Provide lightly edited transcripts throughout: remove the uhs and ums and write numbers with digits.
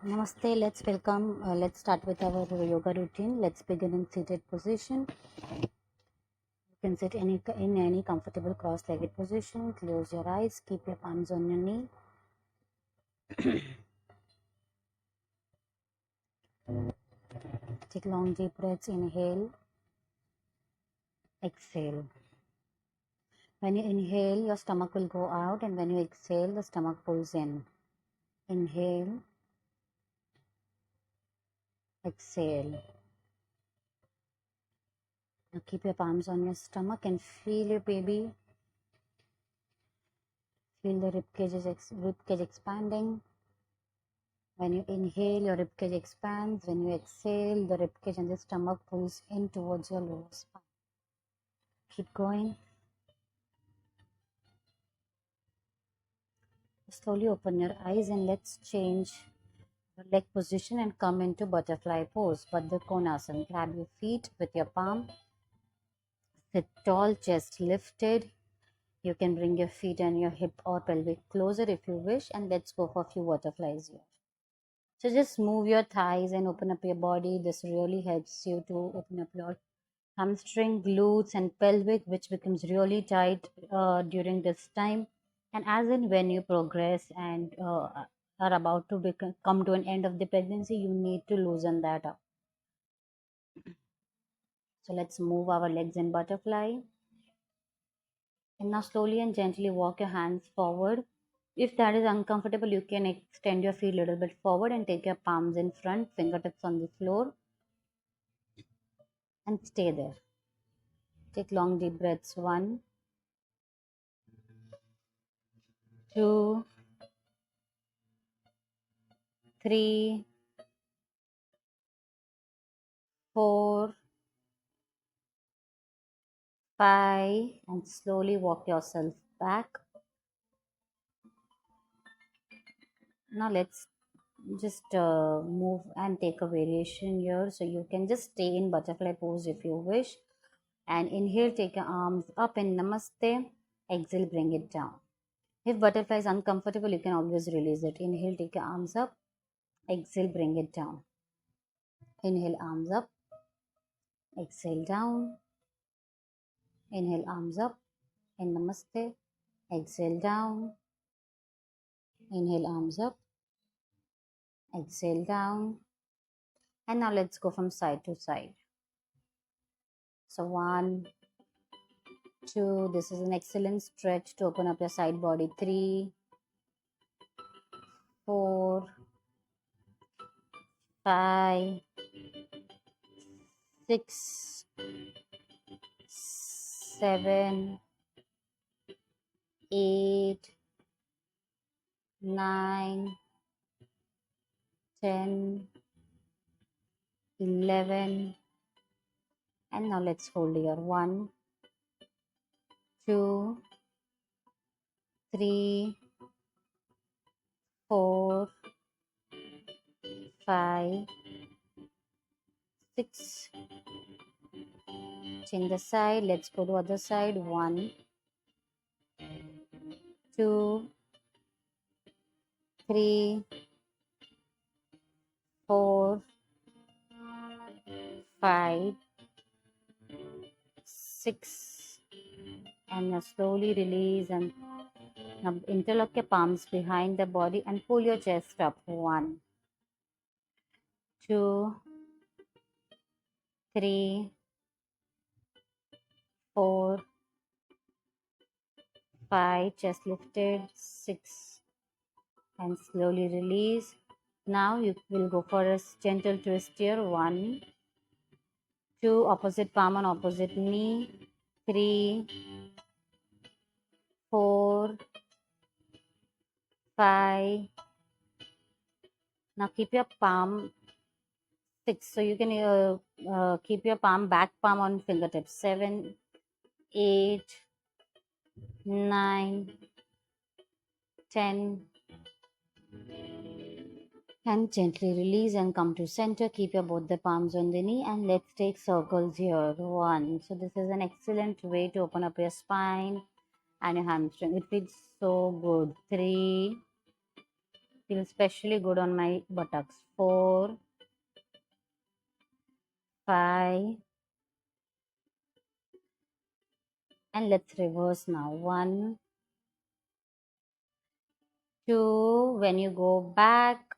Namaste. Let's start with our yoga routine. Let's begin in seated position. You can sit in any comfortable cross-legged position. Close your eyes. Keep your palms on your knee. Take long deep breaths. Inhale. Exhale. When you inhale, your stomach will go out, and when you exhale, the stomach pulls in. Inhale. Exhale. Now keep your palms on your stomach and feel your baby. Feel the rib cage expanding. When you inhale, your ribcage expands. When you exhale, the ribcage and the stomach pulls in towards your lower spine. Keep going. Slowly open your eyes and let's change your leg position and come into butterfly pose. Baddha Konasana. Grab your feet with your palm. Sit tall, chest lifted. You can bring your feet and your hip or pelvic closer if you wish, and let's go for a few butterflies here. So just move your thighs and open up your body. This really helps you to open up your hamstring, glutes, and pelvic, which becomes really tight during this time. And as in when you progress and are about to come to an end of the pregnancy, you need to loosen that up. So let's move our legs in butterfly. And now slowly and gently walk your hands forward. If that is uncomfortable, you can extend your feet a little bit forward and take your palms in front, fingertips on the floor, and stay there. Take long deep breaths. 1, 2, 3, 4, 5, and slowly walk yourself back. Now let's just move and take a variation here. So you can just stay in butterfly pose if you wish. And inhale, take your arms up in Namaste. Exhale, bring it down. If butterfly is uncomfortable, you can always release it. Inhale, take your arms up. Exhale, bring it down. Inhale, arms up. Exhale, down. Inhale, arms up in Namaste. Exhale, down. Inhale, arms up. Exhale, down. And now let's go from side to side. So 1, 2, this is an excellent stretch to open up your side body. 3, 4, 5, 6, 7, 8, 9, 10, 11, and now let's hold here. 1, 2, 3, 4, 5, 6. Change the side. Let's go to other side. 1, 2, 3, 4, 5, 6, and now slowly release and now interlock your palms behind the body and pull your chest up. 1, 2, 3, 4, 5, chest lifted, 6, and slowly release. Now you will go for a gentle twist here. 1, 2, opposite palm on opposite knee. 3, 4, 5. Now keep your palm 6. So you can keep your back palm on fingertips. 7, 8, 9, 10. And gently release and come to center. Keep your both the palms on the knee and let's take circles here. 1. So this is an excellent way to open up your spine and your hamstring. It feels so good. 3, Feels especially good on my buttocks. 4, 5, and let's reverse now. 1, 2. When you go back,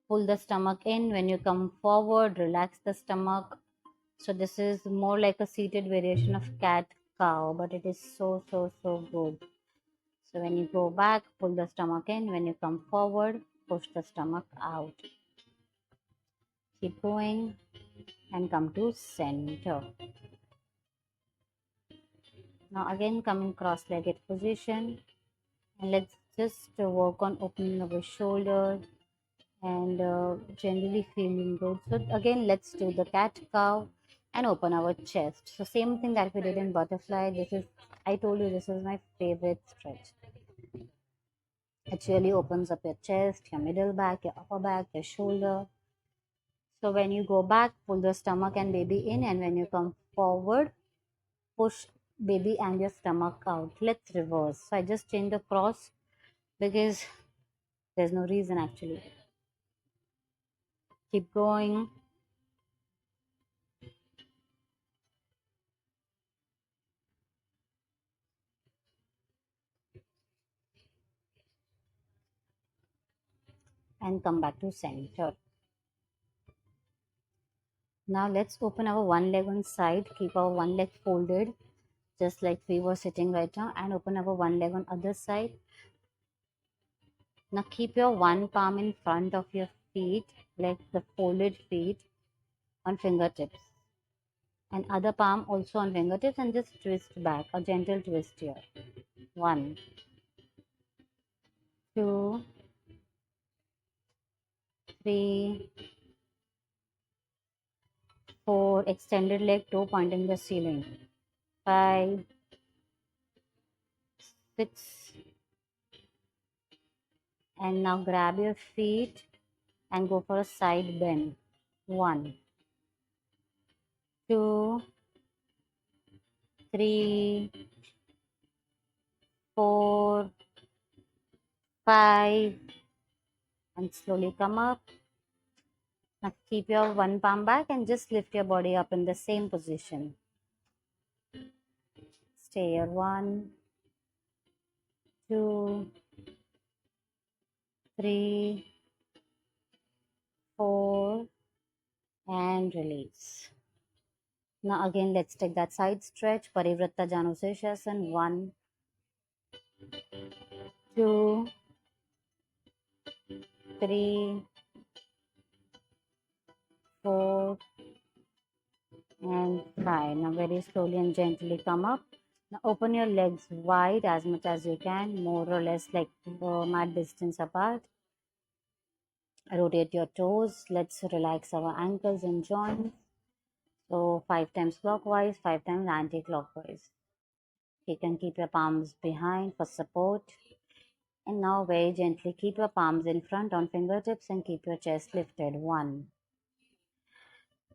pull the stomach in. When you come forward, relax the stomach. So this is more like a seated variation of cat cow, but it is so good. So when you go back, pull the stomach in. When you come forward, push the stomach out. Keep going and come to center. Now again come in cross-legged position, and let's just work on opening our shoulder and generally feeling good. So again, let's do the cat cow and open our chest. So same thing that we did in butterfly. This is, I told you, this is my favorite stretch. It really opens up your chest, your middle back, your upper back, your shoulder. So when you go back, pull the stomach and baby in, and when you come forward, push baby and your stomach out. Let's reverse. So I just changed the cross because there's no reason actually. Keep going. And come back to center. Now let's open our one leg on side. Keep our one leg folded just like we were sitting right now, and open our one leg on other side. Now keep your one palm in front of your feet, like the folded feet, on fingertips, and other palm also on fingertips, and just twist back, a gentle twist here. 1, 2, 3, 4. Extended leg, toe pointing the ceiling. 5, 6, and now grab your feet and go for a side bend. 1, 2, 3, 4, 5, and slowly come up. Now keep your one palm back and just lift your body up in the same position. Stay here. 1, 2, 3, 4, and release. Now again, let's take that side stretch, Parivratta Janushirshasana. 1, 2, 3, 4, and 5. Now very slowly and gently come up. Now open your legs wide as much as you can, more or less like mat distance apart. Rotate your toes. Let's relax our ankles and joints. So 5 times clockwise, 5 times anti-clockwise. You can keep your palms behind for support. And now very gently keep your palms in front on fingertips and keep your chest lifted. 1,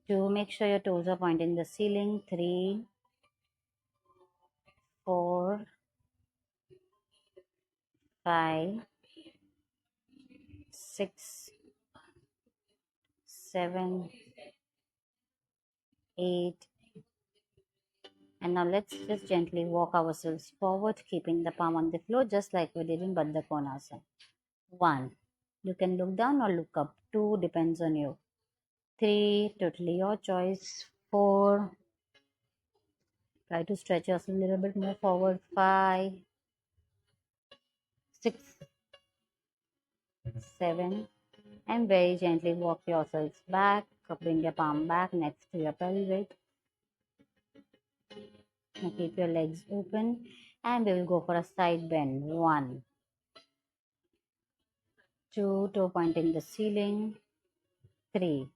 2, make sure your toes are pointing the ceiling. 3, 4, 5, 6, 7, 8. And now let's just gently walk ourselves forward, keeping the palm on the floor just like we did in Baddha Konasana. 1, you can look down or look up. 2, depends on you. 3, totally your choice. 4, try to stretch yourself a little bit more forward. 5, 6, 7, and very gently walk yourselves back. Bring your palm back next to your pelvic. Now keep your legs open and we will go for a side bend. 1, 2, toe pointing the ceiling. 3,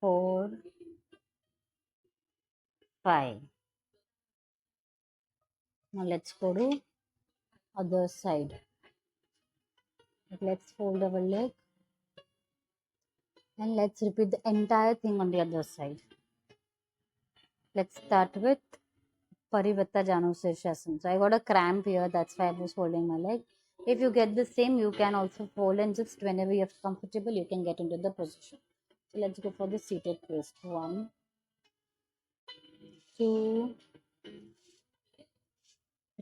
4, 5. Now let's go to other side. Let's fold our leg and let's repeat the entire thing on the other side. Let's start with Parivatta Janushirshasana. So I got a cramp here, that's why I was holding my leg. If you get the same, you can also fold, and just whenever you're comfortable, you can get into the position. So let's go for the seated twist. 1, 2,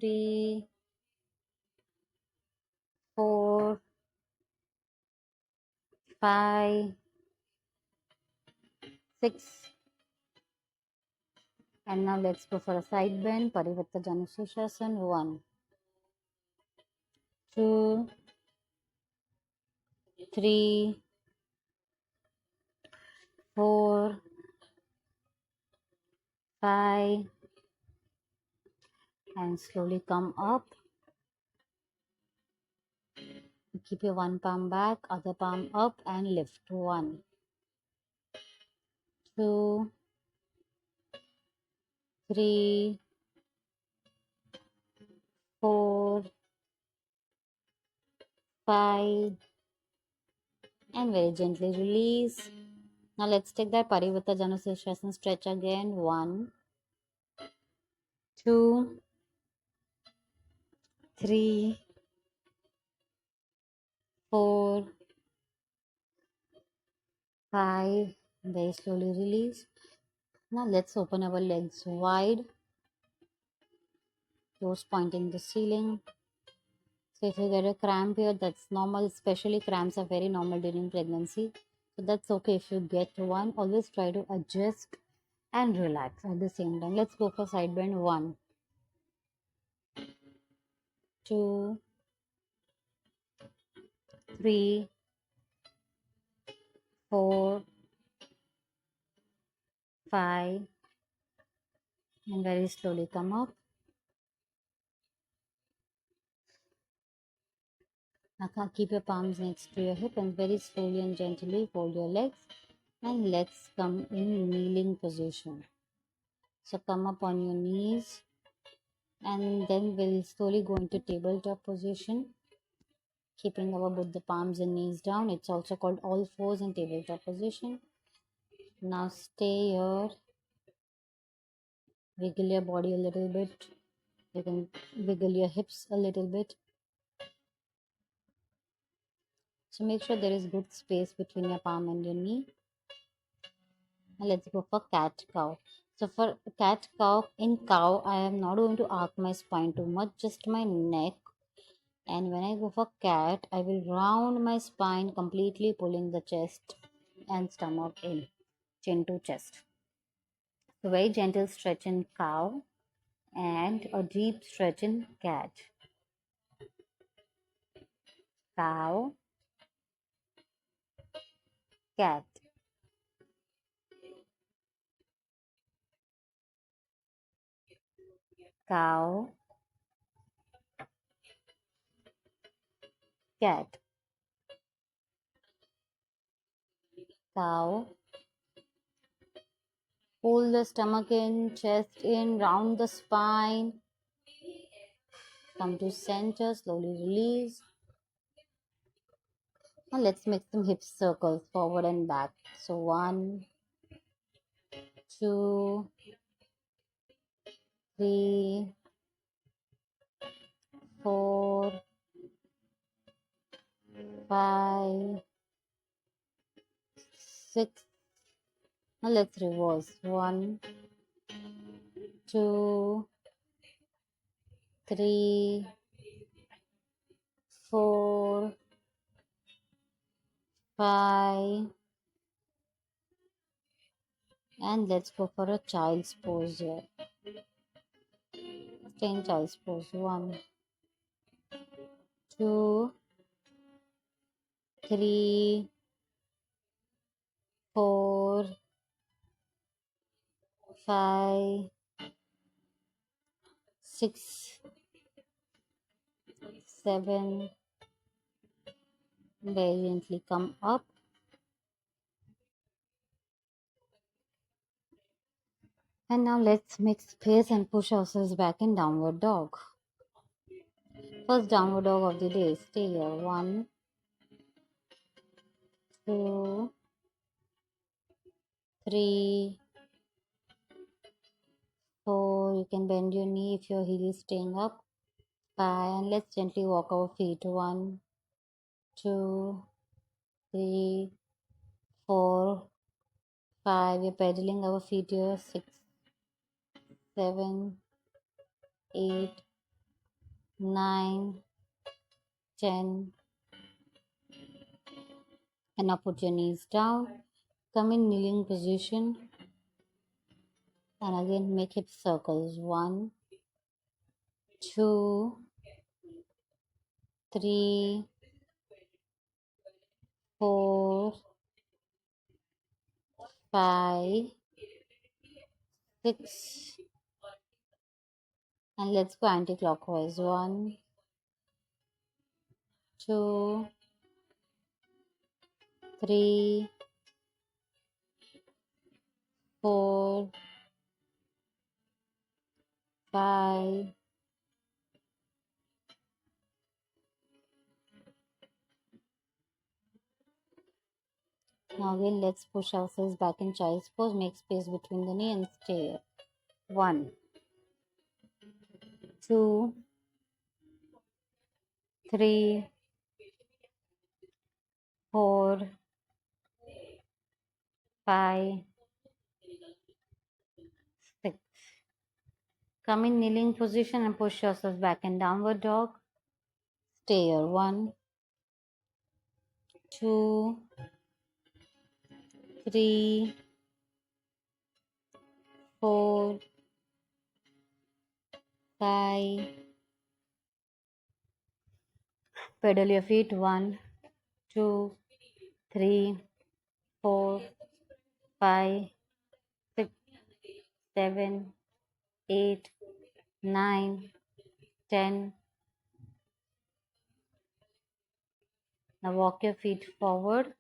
3, 4, 5, 6, and now let's go for a side bend. Parivarta Janushirshasana. 1, 2, 3, 4, 5, and slowly come up. Keep your one palm back, other palm up, and lift. 1, 2, 3, 4, 5, and very gently release. Now let's take that Parivarta Janushirshasana stretch again. 1, 2, 3, 4, 5. Very slowly release. Now let's open our legs wide, toes pointing the ceiling. So if you get a cramp here, that's normal. Especially cramps are very normal during pregnancy. So that's okay if you get one. Always try to adjust and relax at the same time. Let's go for side bend. 1, 2, 3, 4, 5, and very slowly come up. Now keep your palms next to your hip and very slowly and gently fold your legs, and let's come in kneeling position. So come up on your knees, and then we'll slowly go into tabletop position, keeping our both the palms and knees down. It's also called all fours in tabletop position. Now stay here, wiggle your body a little bit. You can wiggle your hips a little bit. So make sure there is good space between your palm and your knee. Now let's go for cat cow. So for cat cow, in cow, I am not going to arc my spine too much, just my neck. And when I go for cat, I will round my spine completely, pulling the chest and stomach in, chin to chest. So very gentle stretch in cow and a deep stretch in cat. Cow, cat, cow, cat, cow. Pull the stomach in, chest in, round the spine. Come to center, slowly release. Now let's make some hip circles forward and back. So 1, 2, 3, 4, 5, 6. Now let's reverse. 1, 2, 3, 4, 5, and let's go for a child's pose here. Stay in child's pose. 1, 2, 3, 4, 5, 6, 7. Very gently come up. And now let's make space and push ourselves back in downward dog. First downward dog of the day. Stay here. 1, 2, 3, 4. You can bend your knee if your heel is staying up. 5, and let's gently walk our feet. 1, 2, 3, 4, 5. We're pedaling our feet here. 6, 7, 8, 9, 10. And now put your knees down. Come in kneeling position. And again make hip circles. 1, 2, 3, 4, 5, 6. And let's go anti-clockwise. 1, 2, 3, 4, 5. Now again let's push ourselves back in child's pose. Make space between the knee and stay. 1, 2, 3, 4, 5, 6. Come in kneeling position and push yourself back in downward dog. Stay here. 1, 2, 3, 4, 5. Pedal your feet. 1, 2, 3, 4, 5, 6, 7, 8, 9, 10. Now walk your feet forward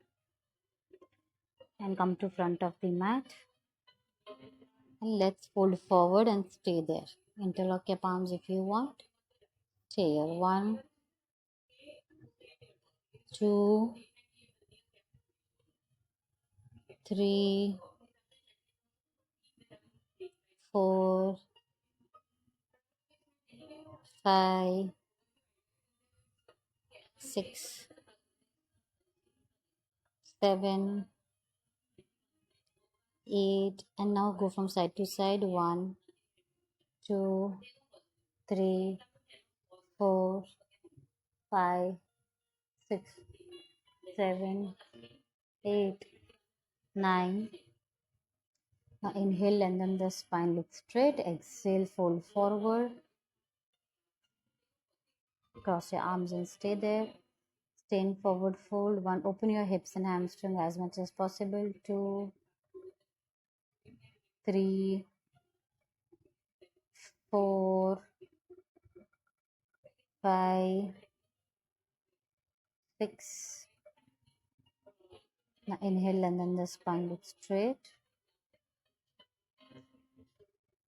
and come to front of the mat. And let's fold forward and stay there. Interlock your palms if you want. Stay here. 1, 2, 3, 4, 5, 6, 7, 8. And now go from side to side. 1, 2, 3, 4, 5, 6, 7, 8, 9. Now inhale, and then the spine looks straight. Exhale, fold forward. Cross your arms and stay there. Stay in forward fold. 1, open your hips and hamstring as much as possible. 2, 3, 4, 5, 6. Now inhale, and then the spine looks straight.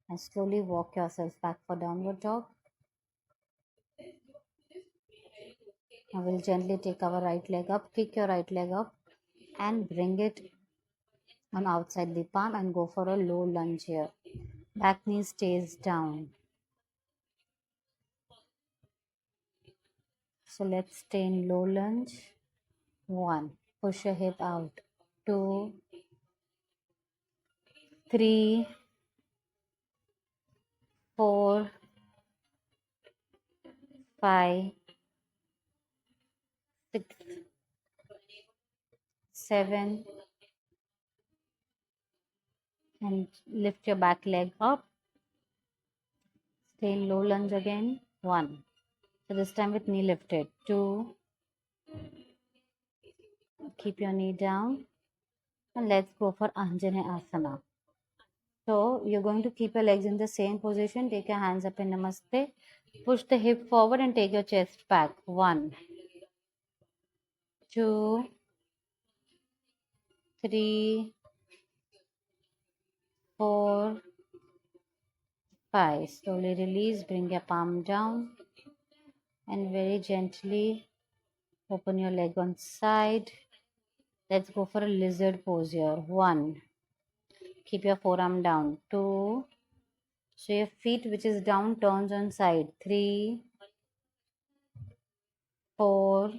And slowly walk yourself back for downward dog. Now we'll gently take our right leg up. Kick your right leg up and bring it on outside the palm and go for a low lunge here. Back knee stays down. So let's stay in low lunge. 1, push your hip out. 2, 3, 4, 5, 6, 7. And lift your back leg up. Stay in low lunge again. 1. So this time with knee lifted. 2. Keep your knee down. And let's go for Anjane Asana. So you're going to keep your legs in the same position. Take your hands up in Namaste. Push the hip forward and take your chest back. 1, 2, 3, 4, 5. Slowly release. Bring your palm down. And very gently open your leg on side. Let's go for a lizard pose here. 1. Keep your forearm down. 2. So your feet which is down turns on side. 3, 4,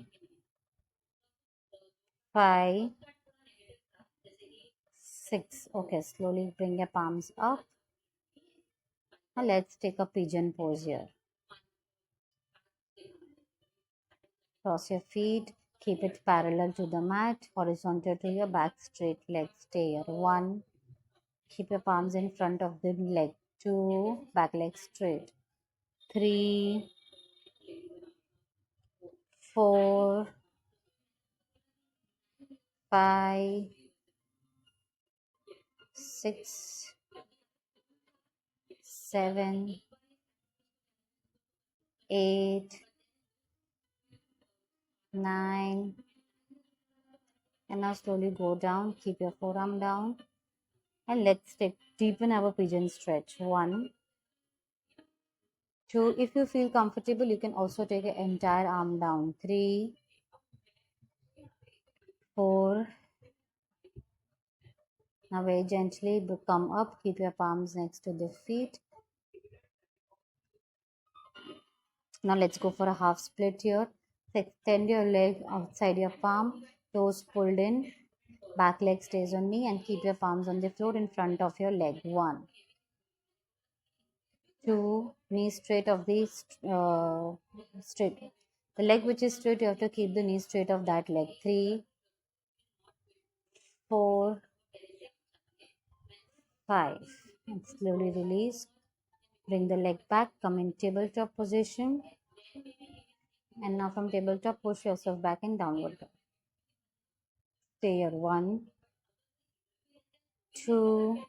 5, 6. Okay, slowly bring your palms up. Now let's take a pigeon pose here. Cross your feet. Keep it parallel to the mat, horizontal to your back, straight legs. Stay here. 1. Keep your palms in front of the leg. 2. Back leg straight. 3, 4, 5, 6, 7, 8, 9. And now slowly go down. Keep your forearm down. And let's deepen our pigeon stretch. 1, 2. If you feel comfortable, you can also take an entire arm down. 3, 4. Now very gently come up. Keep your palms next to the feet. Now let's go for a half split here. Extend your leg outside your palm. Toes pulled in. Back leg stays on knee and keep your palms on the floor in front of your leg. 1, 2. Knee straight of the straight. The leg which is straight, you have to keep the knee straight of that leg. 3, 4, 5. And slowly release. Bring the leg back. Come in tabletop position. And now from tabletop, push yourself back in downward dog. Stay here. 1, 2.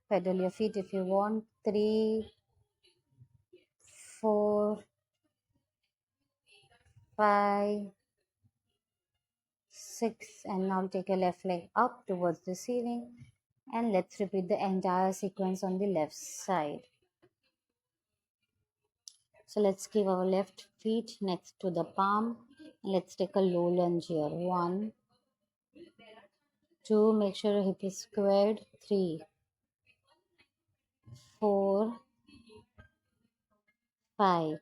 Pedal your feet if you want. 3, 4, 5, 6. And now take your left leg up towards the ceiling. And let's repeat the entire sequence on the left side. So let's keep our left feet next to the palm. And let's take a low lunge here. 1, 2. Make sure your hip is squared. 3, 4, 5,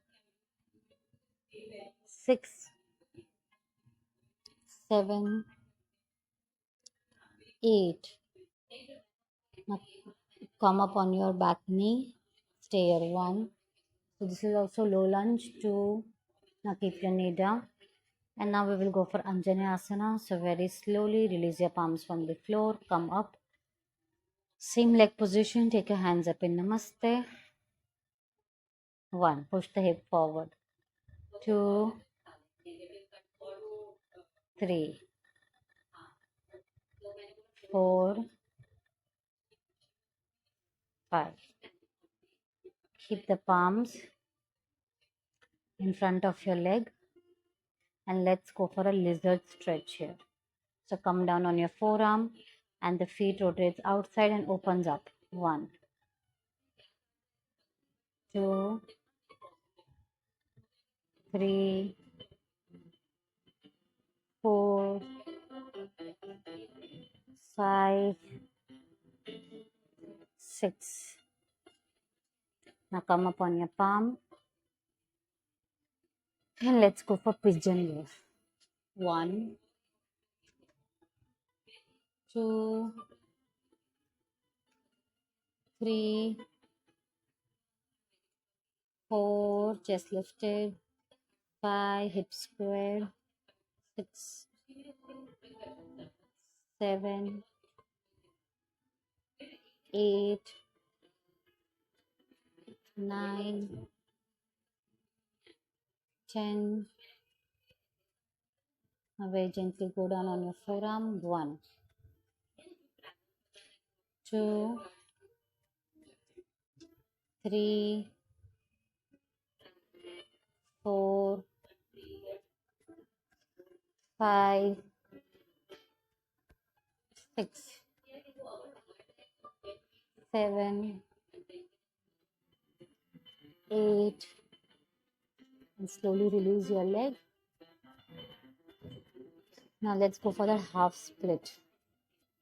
6, 7, 8. Now come up on your back knee. Stay here. 1. So this is also low lunge. 2. Now keep your knee down. And now we will go for Anjaneyasana. So very slowly release your palms from the floor. Come up. Same leg position. Take your hands up in Namaste. 1. Push the hip forward. 2, 3, 4, 5. Keep the palms in front of your leg. And let's go for a lizard stretch here. So come down on your forearm and the feet rotates outside and opens up. 1, 2, 3, 4, 5, 6. Now come up on your palm and let's go for pigeon here. 1, 2, 3, 4. Chest lifted. 5. Hips squared. 6, 7, 8, 9, 10. Now very gently go down on your forearm. 1, 2, 3, 4, 5, 6, 7, 8. And slowly release your leg. Now let's go for that half split.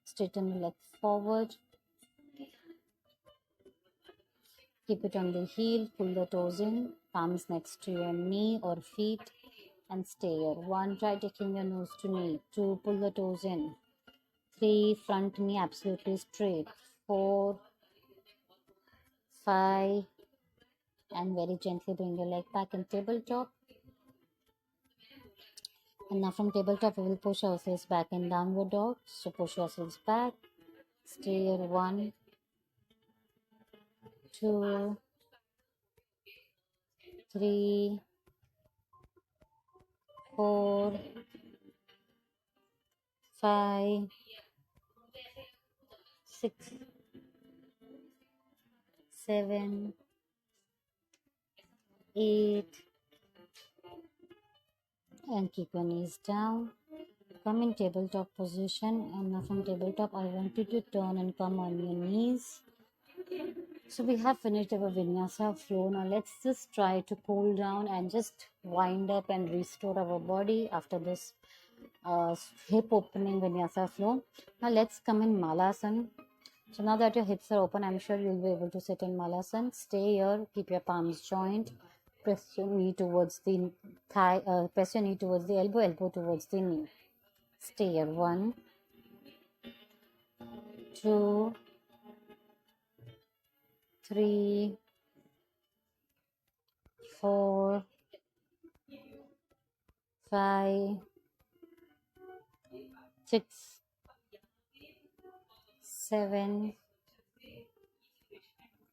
Straighten the leg forward. Keep it on the heel. Pull the toes in. Palms next to your knee or feet. and stay here. 1, try taking your nose to knee. 2, pull the toes in. 3, front knee absolutely straight. 4, 5, and very gently bring your leg back in tabletop. And now from tabletop, we will push ourselves back in downward dog. So push yourselves back. Stay here. 1, 2, 3, 4, 5, 6, 7, 8, and keep your knees down. Come in tabletop position, and now from tabletop I want you to turn and come on your knees. So we have finished our vinyasa flow. Now let's just try to cool down and just wind up and restore our body after this hip opening vinyasa flow. Now let's come in malasana. So now that your hips are open, I'm sure you'll be able to sit in malasana. Stay here, keep your palms joined, press your knee towards the thigh, press your knee towards the elbow, elbow towards the knee. Stay here. 1, 2, 3, 4, 5, 6, 7,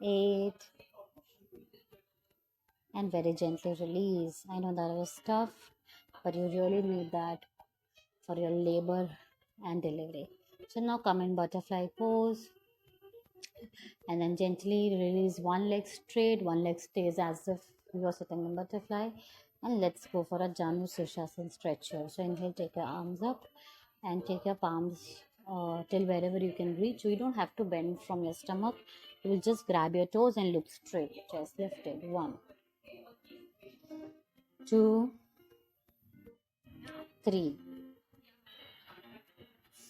8, and very gently release. I know that was tough, but you really need that for your labor and delivery. So now come in butterfly pose, and then gently release one leg straight, one leg stays as if you are sitting in butterfly. And let's go for a Janu Sirsasana stretcher. So inhale, take your arms up and take your palms till wherever you can reach. You don't have to bend from your stomach. You will just grab your toes and look straight, chest lifted. 1, 2, 3,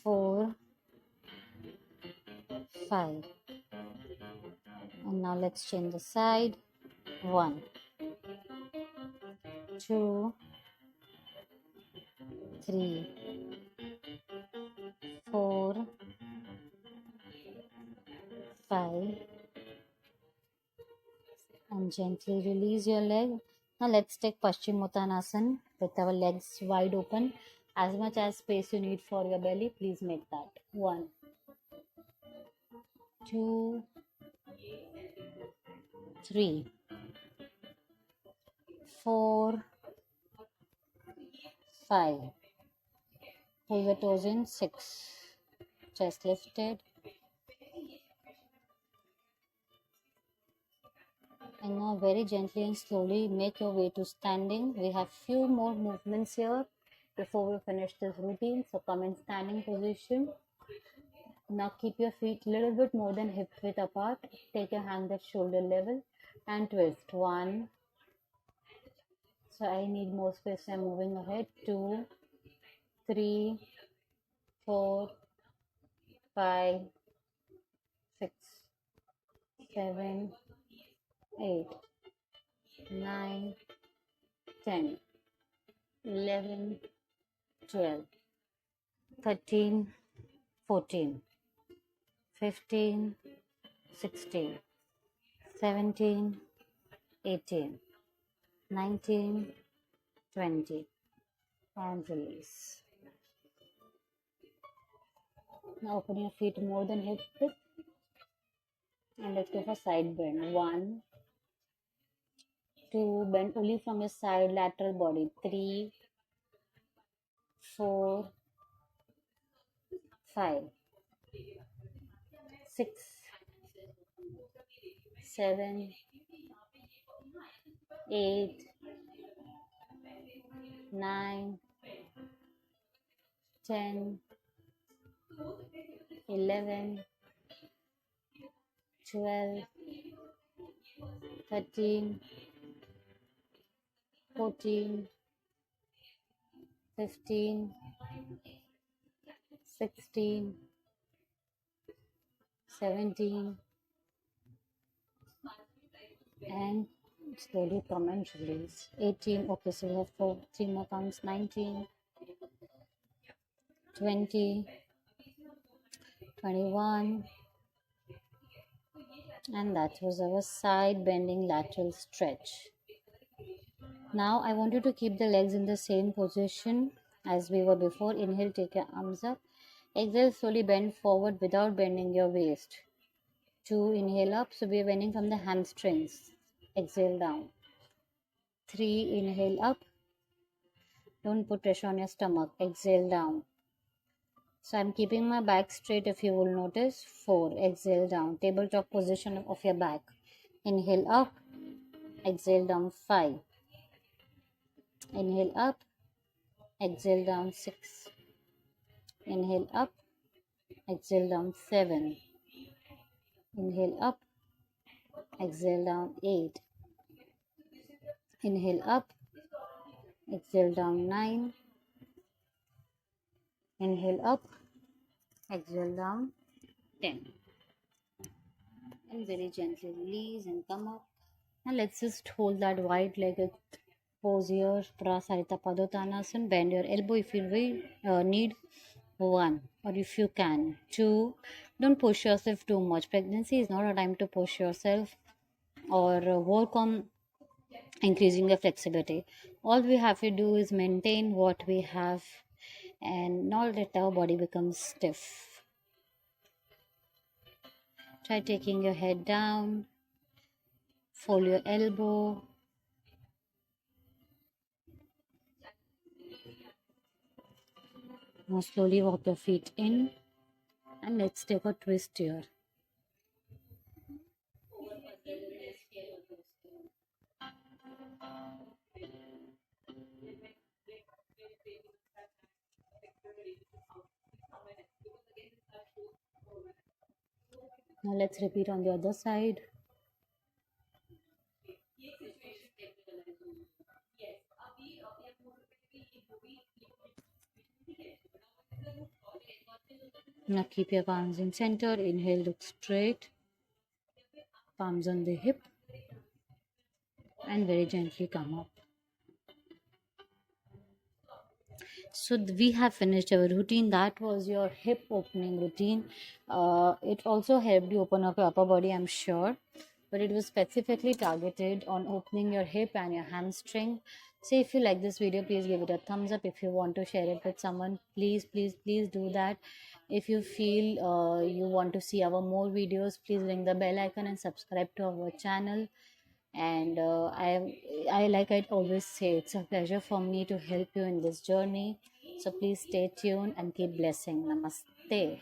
4, 5. And now let's change the side. 1, 2, 3, 4, 5, and gently release your leg. Now let's take Paschimottanasana with our legs wide open. As much as space you need for your belly, please make that. 1, 2, 3, 4, 5. Pull the toes in. 6. Chest lifted. And now very gently and slowly make your way to standing. We have few more movements here before we finish this routine. So come in standing position. Now keep your feet a little bit more than hip width apart. Take your hand at shoulder level and twist. 1. So I need more space. I'm moving ahead. 2, 3, 4, 5, 6, 7, 8, 9, 10, 11, 12, 13, 14, 15, 16, 17, 18, 19, 20, and release. Now open your feet more than hip width and let's go for side bend. 1, 2, bend only from your side lateral body. 3, 4, 5, 6, 7, 8, 9, 10, 11, 12, 13, 14, 15, 16, 17, and Slowly come and release. 18. Okay, so we have four, three more counts. 19, 20, 21, and that was our side bending lateral stretch. Now I want you to keep the legs in the same position as we were before. Inhale, take your arms up. Exhale, slowly bend forward without bending your waist. 2, inhale up. So we are bending from the hamstrings. Exhale down. 3, inhale up. Don't put pressure on your stomach. Exhale down. So I'm keeping my back straight if you will notice. 4, exhale down. Tabletop position of your back. Inhale up. Exhale down. 5. Inhale up. Exhale down. 6. Inhale up. Exhale down. 7. Inhale up. Exhale down. 8. Inhale up. Exhale down. 9. Inhale up. Exhale down. 10. And very gently release and come up. And let's just hold that wide legged pose here. Prasarita Padottanasana. Bend your elbow if you need. 1, or if you can. 2, don't push yourself too much. Pregnancy is not a time to push yourself or work on increasing the flexibility. All we have to do is maintain what we have and not let our body become stiff. Try taking your head down, fold your elbow. Now slowly walk your feet in, and let's take a twist here. Now let's repeat on the other side. Now keep your palms in center. Inhale, look straight. Palms on the hip. And very gently come up. So we have finished our routine. That was your hip opening routine. It also helped you open up your upper body, I'm sure, but it was specifically targeted on opening your hip and your hamstring. So if you like this video, please give it a thumbs up. If you want to share it with someone, please do that. If you feel you want to see our more videos, please ring the bell icon and subscribe to our channel. And I like I always say, it's a pleasure for me to help you in this journey. So please stay tuned and keep blessing. Namaste.